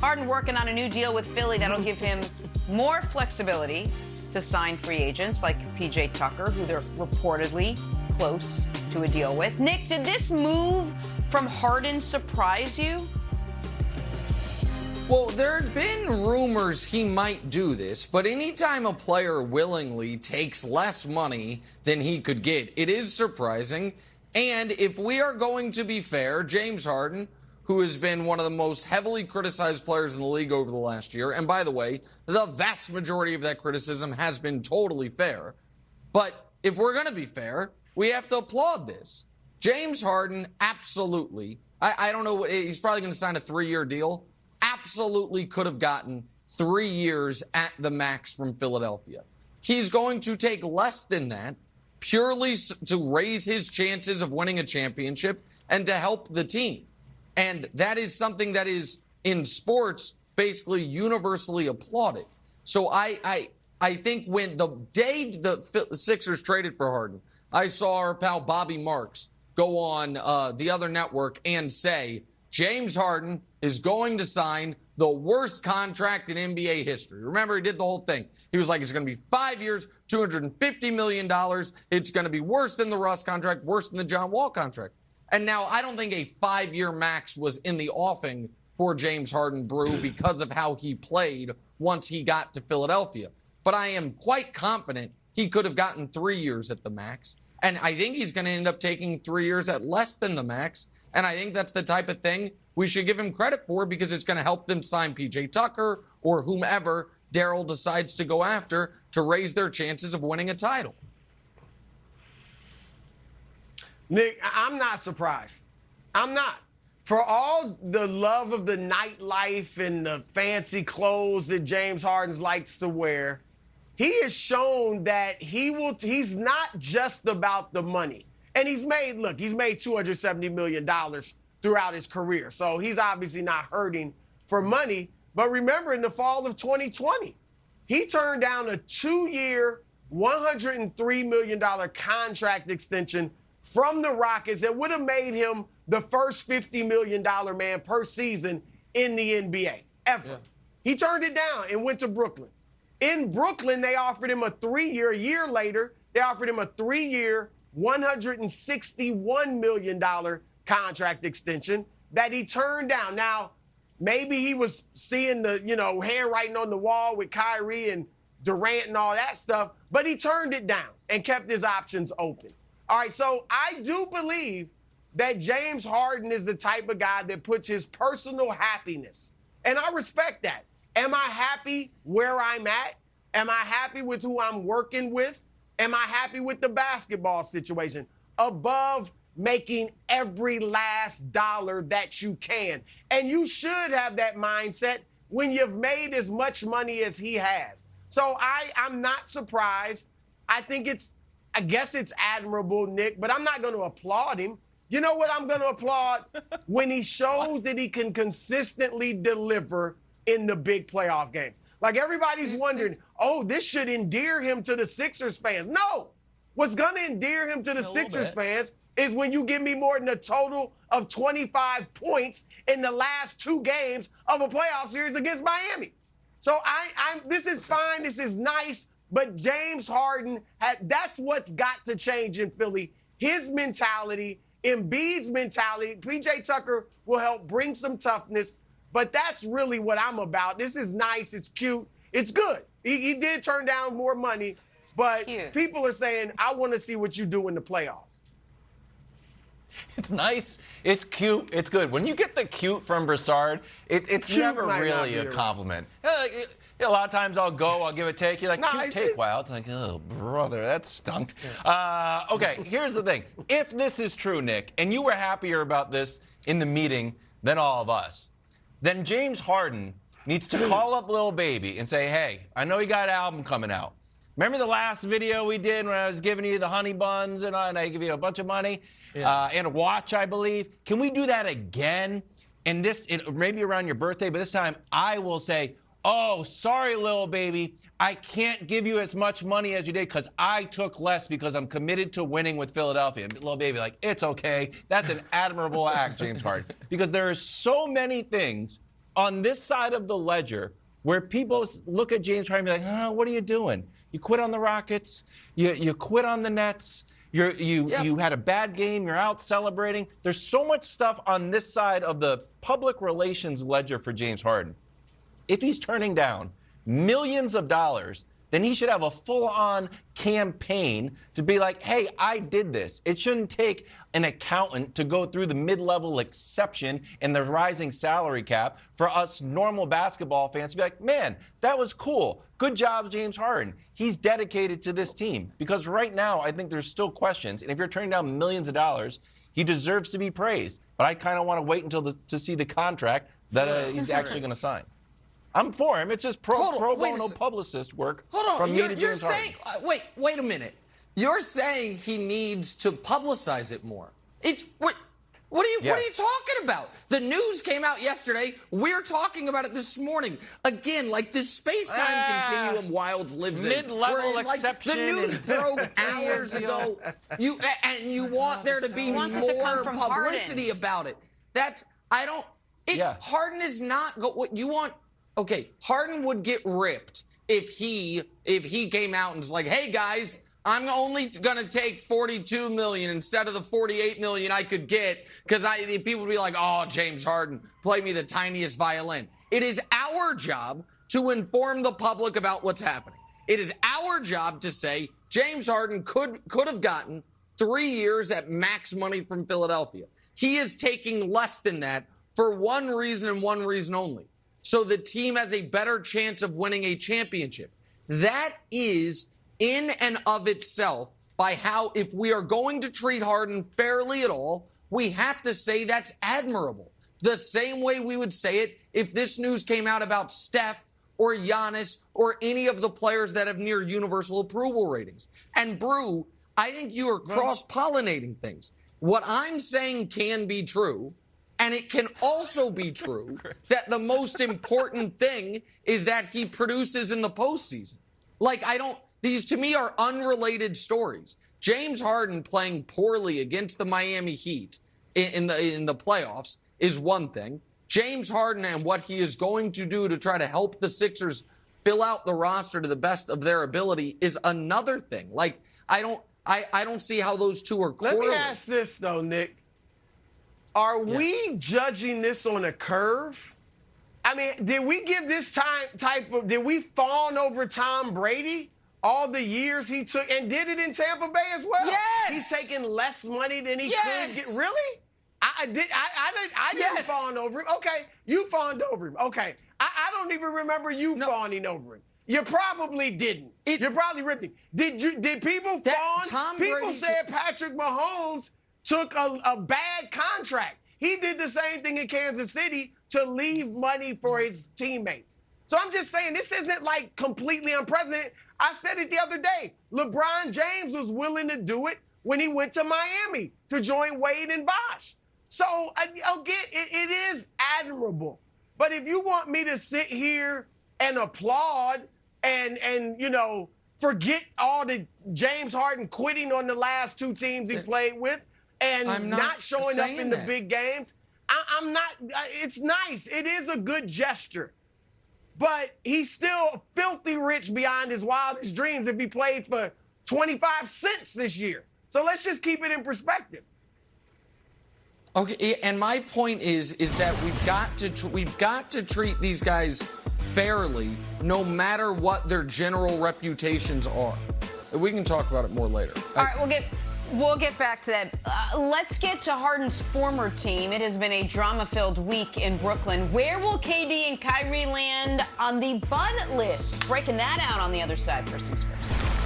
Harden working on a new deal with Philly that'll give him more flexibility to sign free agents like P.J. Tucker, who they're reportedly close to a deal with. Nick, did this move from Harden surprise you? Well, there have been rumors he might do this, but anytime a player willingly takes less money than he could get, it is surprising. And if we are going to be fair, James Harden, who has been one of the most heavily criticized players in the league over the last year, and by the way, the vast majority of that criticism has been totally fair. But if we're going to be fair, we have to applaud this. James Harden, absolutely, I don't know, he's probably going to sign a 3-year deal. Absolutely could have gotten 3 years at the max from Philadelphia. He's going to take less than that purely to raise his chances of winning a championship and to help the team. And that is something that is, in sports, basically universally applauded. So I think when the day the Sixers traded for Harden, I saw our pal Bobby Marks go on the other network and say, James Harden is going to sign the worst contract in NBA history. Remember, he did the whole thing. He was like, it's going to be 5 years, $250 million. It's going to be worse than the Russ contract, worse than the John Wall contract. And now I don't think a 5-year max was in the offing for James Harden, Brew, because of how he played once he got to Philadelphia. But I am quite confident he could have gotten 3 years at the max. And I think he's going to end up taking 3 years at less than the max. And I think that's the type of thing we should give him credit for, because it's going to help them sign P.J. Tucker or whomever Daryl decides to go after to raise their chances of winning a title. Nick, I'm not surprised. I'm not. For all the love of the nightlife and the fancy clothes that James Harden likes to wear, he has shown that he's not just about the money. And he's made $270 million throughout his career. So he's obviously not hurting for money. But remember, in the fall of 2020, he turned down a 2-year, $103 million contract extension from the Rockets that would have made him the first $50 million man per season in the NBA ever. Yeah. He turned it down and went to Brooklyn. In Brooklyn, they offered him a 3-year. A year later, they offered him a 3-year, $161 million contract extension that he turned down. Now, maybe he was seeing the, handwriting on the wall with Kyrie and Durant and all that stuff, but he turned it down and kept his options open. All right, so I do believe that James Harden is the type of guy that puts his personal happiness, and I respect that. Am I happy where I'm at? Am I happy with who I'm working with? Am I happy with the basketball situation? Above making every last dollar that you can. And you should have that mindset when you've made as much money as he has. So I'm not surprised. I guess it's admirable, Nick, but I'm not going to applaud him. You know what I'm going to applaud? When he shows that he can consistently deliver in the big playoff games. Like, everybody's wondering, this should endear him to the Sixers fans. No. What's going to endear him to the Sixers fans is when you give me more than a total of 25 points in the last 2 games of a playoff series against Miami. So this is fine. This is nice. But James Harden, that's what's got to change in Philly. His mentality, Embiid's mentality. P.J. Tucker will help bring some toughness. But that's really what I'm about. This is nice. It's cute. It's good. He did turn down more money. But people are saying, I want to see what you do in the playoffs. It's nice. It's cute. It's good. When you get the cute from Broussard, it's cute never really a compliment. A lot of times I'll give a take. You're like, cute take. Wow. It's like, oh, brother, that stunk. Okay, here's the thing. If this is true, Nick, and you were happier about this in the meeting than all of us, then James Harden needs to call up Lil Baby and say, hey, I know you got an album coming out. Remember the last video we did when I was giving you the honey buns and I give you a bunch of money and a watch, I believe? Can we do that again? And maybe around your birthday, but this time I will say, oh, sorry, Lil Baby, I can't give you as much money as you did because I took less because I'm committed to winning with Philadelphia. And Lil Baby, like, it's okay. That's an admirable act, James Harden. Because there are so many things on this side of the ledger where people look at James Harden and be like, what are you doing? You quit on the Rockets. You quit on the Nets. You had a bad game. You're out celebrating. There's so much stuff on this side of the public relations ledger for James Harden. If he's turning down millions of dollars, then he should have a full-on campaign to be like, hey, I did this. It shouldn't take an accountant to go through the mid-level exception in the rising salary cap for us normal basketball fans to be like, man, that was cool. Good job, James Harden. He's dedicated to this team. Because right now, I think there's still questions. And if you're turning down millions of dollars, he deserves to be praised. But I kind of want to wait until to see the contract that he's actually going to sign. I'm for him. It's just pro bono publicist work from me to James Harden. Wait a minute. You're saying he needs to publicize it more. What are you talking about? The news came out yesterday. We're talking about it this morning. Again, like this space-time continuum Wilds lives in. Mid-level exception. The news broke hours ago. You want there to be more publicity about it. Harden is not what you want. Okay, Harden would get ripped if he came out and was like, hey, guys, I'm only going to take $42 million instead of the $48 million I could get because people would be like, oh, James Harden, play me the tiniest violin. It is our job to inform the public about what's happening. It is our job to say James Harden could have gotten 3 years at max money from Philadelphia. He is taking less than that for one reason and one reason only. So the team has a better chance of winning a championship. That is in and of itself by how, if we are going to treat Harden fairly at all, we have to say that's admirable. The same way we would say it if this news came out about Steph or Giannis or any of the players that have near universal approval ratings. And Brew, I think you are cross-pollinating things. What I'm saying can be true. And it can also be true that the most important thing is that he produces in the postseason. These to me are unrelated stories. James Harden playing poorly against the Miami Heat in the playoffs is one thing. James Harden and what he is going to do to try to help the Sixers fill out the roster to the best of their ability is another thing. I don't see how those two are correlated. Let me ask this though, Nick. Are we judging this on a curve? I mean, did we give this did we fawn over Tom Brady all the years he took and did it in Tampa Bay as well? Yes. He's taking less money than he could get. Really? I didn't fawn over him. Okay, you fawned over him. Okay, I don't even remember you fawning over him. You probably didn't. You probably ripped him. Did people fawn? People said Patrick Mahomes took a bad contract. He did the same thing in Kansas City to leave money for his teammates. So I'm just saying, this isn't like completely unprecedented. I said it the other day. LeBron James was willing to do it when he went to Miami to join Wade and Bosh. So again, it is admirable. But if you want me to sit here and applaud and forget all the James Harden quitting on the last two teams he played with, and not showing up in the big games, I'm not. It's nice. It is a good gesture. But he's still filthy rich beyond his wildest dreams if he played for 25 cents this year. So let's just keep it in perspective. Okay, and my point is that we've got to treat these guys fairly, no matter what their general reputations are. We can talk about it more later. All right, we'll get back to that. Let's get to Harden's former team. It has been a drama-filled week in Brooklyn. Where will KD and Kyrie land on the Bud list? Breaking that out on the other side for 6 First.